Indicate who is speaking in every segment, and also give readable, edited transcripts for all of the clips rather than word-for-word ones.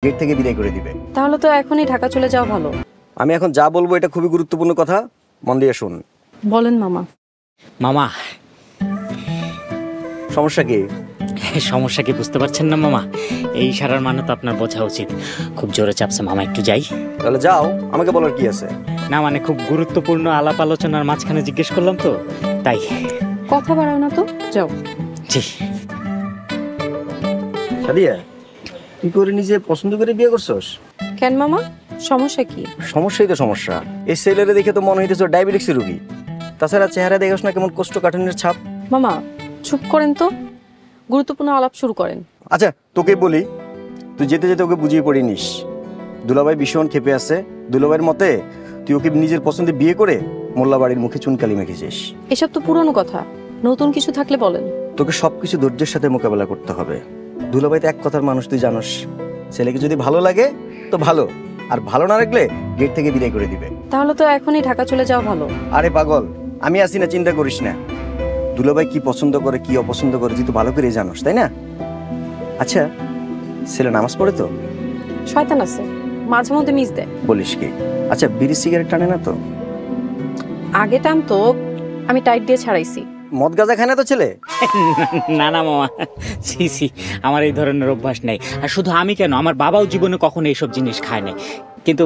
Speaker 1: Gate থেকে বিদায় করে দিবে।
Speaker 2: তাহলে তো এখনই ঢাকা চলে যাওয়া ভালো।
Speaker 1: আমি এখন যা বলবো এটা খুবই গুরুত্বপূর্ণ কথা, মন দিয়ে শুন।
Speaker 2: বলেন মামা।
Speaker 3: মামা,
Speaker 1: সমস্যা কি?
Speaker 3: সমস্যা কি বুঝতে পারছেন না মামা? এই ইশারার মানে তো আপনার বোঝা উচিত। খুব জোরে চাপছে মামা, একটু যাই।
Speaker 1: তাহলে যাও, আমাকে বলার কি আছে?
Speaker 3: না মানে খুব গুরুত্বপূর্ণ আলাপ আলোচনার মাঝখানে জিজ্ঞেস করলাম তো, তাই।
Speaker 2: কথা বাড়াও না তো, যাও।
Speaker 3: জি।
Speaker 1: সাদিয়া, তুই করে নিজে পছন্দ করে বিয়ে করছস?
Speaker 2: কেন মামা, সমস্যা কি?
Speaker 1: সমস্যাই তো সমস্যা। এই ছেলেরে দেখে তো মনে হইতেছে ডায়াবেটিক্সের রোগী। তাছাড়া চেহারা দেখোস না কেমন কোষ্ঠকাঠিন্যের ছাপ।
Speaker 2: মামা চুপ করেন তো, গুরুত্বপূর্ণ আলাপ শুরু করেন।
Speaker 1: আচ্ছা তোকে বলি, তুই যেতে যেতে ওকে বুঝিয়ে পড়ে নিস। দুলাভাই ভীষণ ক্ষেপে আছে। দুলাভাইয়ের মতে তুই ওকে নিজের পছন্দে বিয়ে করে মোল্লা বাড়ির মুখে চুনকালি মেখেছিস।
Speaker 2: এসব তো পুরনো কথা, নতুন কিছু থাকলে বলেন।
Speaker 1: তোকে সবকিছু ধৈর্যের সাথে মোকাবেলা করতে হবে। দুলাভাই তো এক কথার মানুষ, তুই জানোস। ছেলেকে যদি ভালো লাগে তো ভালো, আর ভালো না লাগলে গেট থেকে বিদায় করে দিবে।
Speaker 2: তাহলে তো এখনই ঢাকা চলে যাওয়া ভালো।
Speaker 1: আরে পাগল, আমি আছি না, চিন্তা করিস না। দুলাভাই কি পছন্দ করে কি অপছন্দ করে তুই তো ভালো করে জানোস, তাই না? আচ্ছা, ছেলে নামাজ পড়ে তো?
Speaker 2: শয়তান আছে, মাঝে মধ্যে মিস দেয়।
Speaker 1: বলিস কি? আচ্ছা, বিড়ি সিগারেট টানে না তো?
Speaker 2: আগে টানতো, আমি টাইট দিয়ে ছাড়াইছি।
Speaker 1: মদ গাঁজা খায় না তো ছেলে?
Speaker 3: না না মামা, ছি ছি, আমার এই ধরনের অভ্যাস নেই। আর শুধু আমি কেন, আমার বাবাও জীবনে কখনো এইসব জিনিস খায় নাই। কিন্তু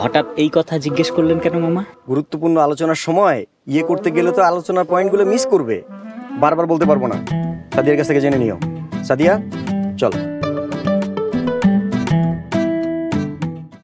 Speaker 3: হঠাৎ এই কথা জিজ্ঞেস করলেন কেন মামা?
Speaker 1: গুরুত্বপূর্ণ আলোচনার সময় ইয়ে করতে গেলে তো আলোচনার পয়েন্টগুলো মিস করবে। বারবার বলতে পারবো না। সাদিয়ার কাছ থেকে জেনে নিও। সাদিয়া, চল।